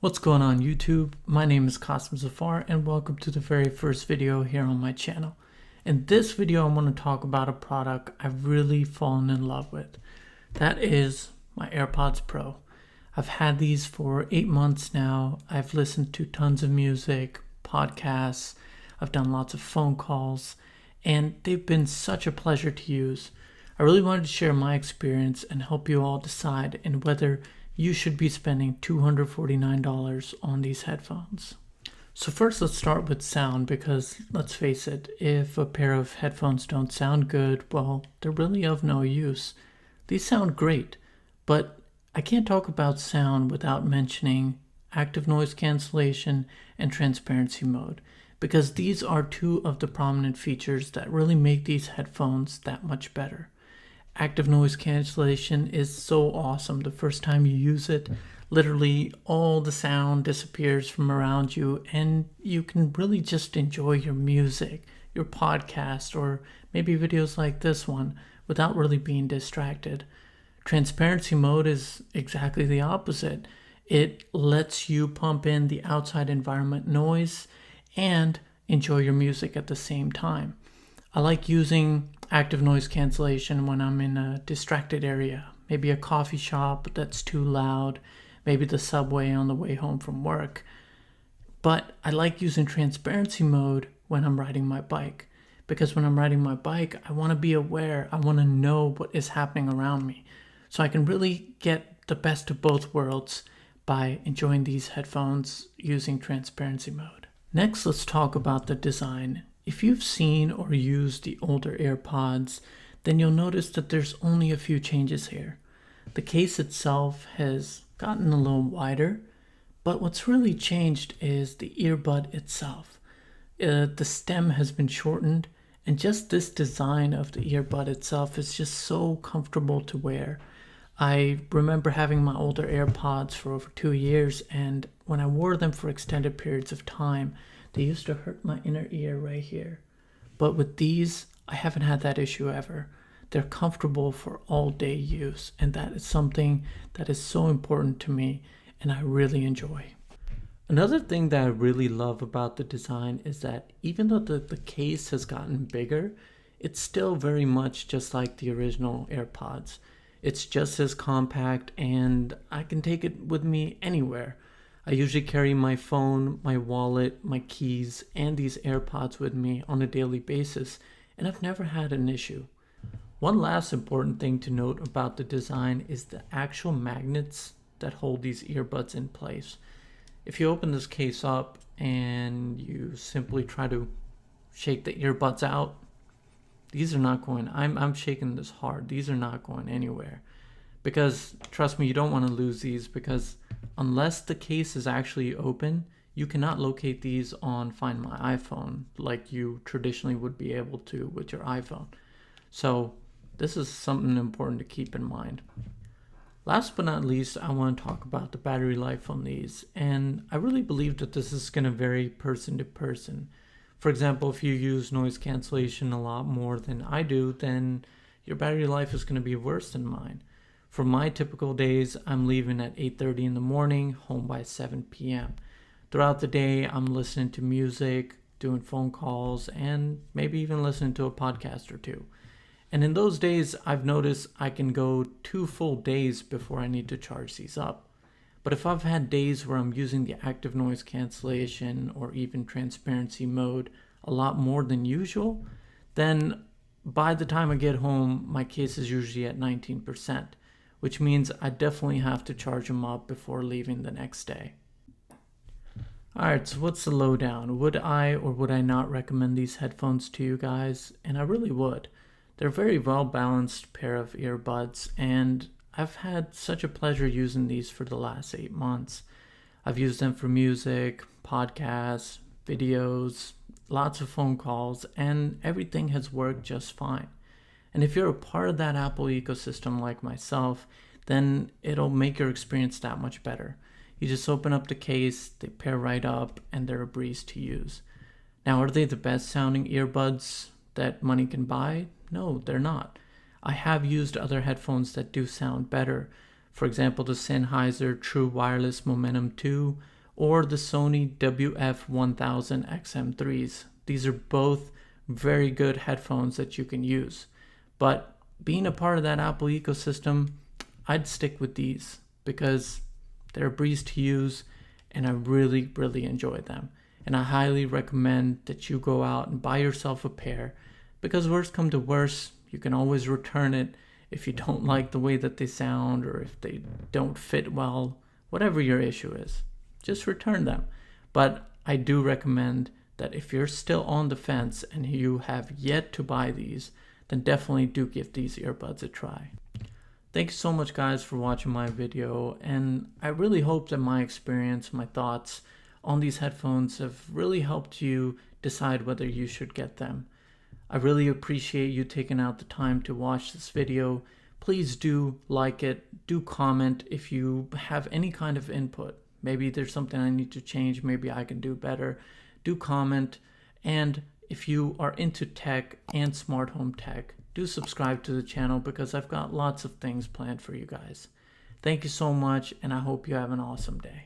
What's going on YouTube? My name is Qasim Zafar and welcome to the very first video here on my channel. In this video I want to talk about a product I've really fallen in love with. That is my AirPods Pro. I've had these for 8 months now. I've listened to tons of music, podcasts, I've done lots of phone calls, and they've been such a pleasure to use. I really wanted to share my experience and help you all decide in whether you should be spending $249 on these headphones. So first let's start with sound, because let's face it, if a pair of headphones don't sound good, well, they're really of no use. These sound great, but I can't talk about sound without mentioning active noise cancellation and transparency mode, because these are two of the prominent features that really make these headphones that much better. Active noise cancellation is so awesome. The first time you use it, literally all the sound disappears from around you and you can really just enjoy your music, your podcast, or maybe videos like this one without really being distracted. Transparency mode is exactly the opposite. It lets you pump in the outside environment noise and enjoy your music at the same time. I like using active noise cancellation when I'm in a distracted area, maybe a coffee shop that's too loud, maybe the subway on the way home from work. But I like using transparency mode when I'm riding my bike, because when I'm riding my bike, I want to be aware, I want to know what is happening around me. So I can really get the best of both worlds by enjoying these headphones using transparency mode. Next, let's talk about the design. If you've seen or used the older AirPods, then you'll notice that there's only a few changes here. The case itself has gotten a little wider, but what's really changed is the earbud itself. The stem has been shortened, and just this design of the earbud itself is just so comfortable to wear. I remember having my older AirPods for over 2 years, and when I wore them for extended periods of time, they used to hurt my inner ear right here. But with these, I haven't had that issue ever. They're comfortable for all day use, and that is something that is so important to me and I really enjoy. Another thing that I really love about the design is that even though the case has gotten bigger, it's still very much just like the original AirPods. It's just as compact and I can take it with me anywhere. I usually carry my phone, my wallet, my keys, and these AirPods with me on a daily basis, and I've never had an issue. One last important thing to note about the design is the actual magnets that hold these earbuds in place. If you open this case up and you simply try to shake the earbuds out, these are not going, I'm shaking this hard, these are not going anywhere. Because trust me, you don't want to lose these, because unless the case is actually open, you cannot locate these on Find My iPhone like you traditionally would be able to with your iPhone. So this is something important to keep in mind. Last but not least, I want to talk about the battery life on these, and I really believe that this is going to vary person to person. For example, if you use noise cancellation a lot more than I do, then your battery life is going to be worse than mine. For my typical days, I'm leaving at 8:30 in the morning, home by 7 p.m. Throughout the day, I'm listening to music, doing phone calls, and maybe even listening to a podcast or two. And in those days, I've noticed I can go 2 full days before I need to charge these up. But if I've had days where I'm using the active noise cancellation or even transparency mode a lot more than usual, then by the time I get home, my case is usually at 19%. Which means I definitely have to charge them up before leaving the next day. Alright, so what's the lowdown? Would I or would I not recommend these headphones to you guys? And I really would. They're a very well balanced pair of earbuds, and I've had such a pleasure using these for the last 8 months. I've used them for music, podcasts, videos, lots of phone calls, and everything has worked just fine. And if you're a part of that Apple ecosystem like myself, then it'll make your experience that much better. You just open up the case, they pair right up, and they're a breeze to use. Now, are they the best sounding earbuds that money can buy? No, they're not. I have used other headphones that do sound better. For example, the Sennheiser True Wireless Momentum 2 or the Sony WF-1000 XM3s. These are both very good headphones that you can use. But being a part of that Apple ecosystem, I'd stick with these because they're a breeze to use and I really, really enjoy them. And I highly recommend that you go out and buy yourself a pair because worst come to worst, you can always return it if you don't like the way that they sound or if they don't fit well, whatever your issue is, just return them. But I do recommend that if you're still on the fence and you have yet to buy these, then definitely do give these earbuds a try. Thanks so much guys for watching my video, and I really hope that my experience, my thoughts on these headphones have really helped you decide whether you should get them. I really appreciate you taking out the time to watch this video. Please do like it, do comment if you have any kind of input. Maybe there's something I need to change, maybe I can do better. Do comment, and if you are into tech and smart home tech, do subscribe to the channel because I've got lots of things planned for you guys. Thank you so much, and I hope you have an awesome day.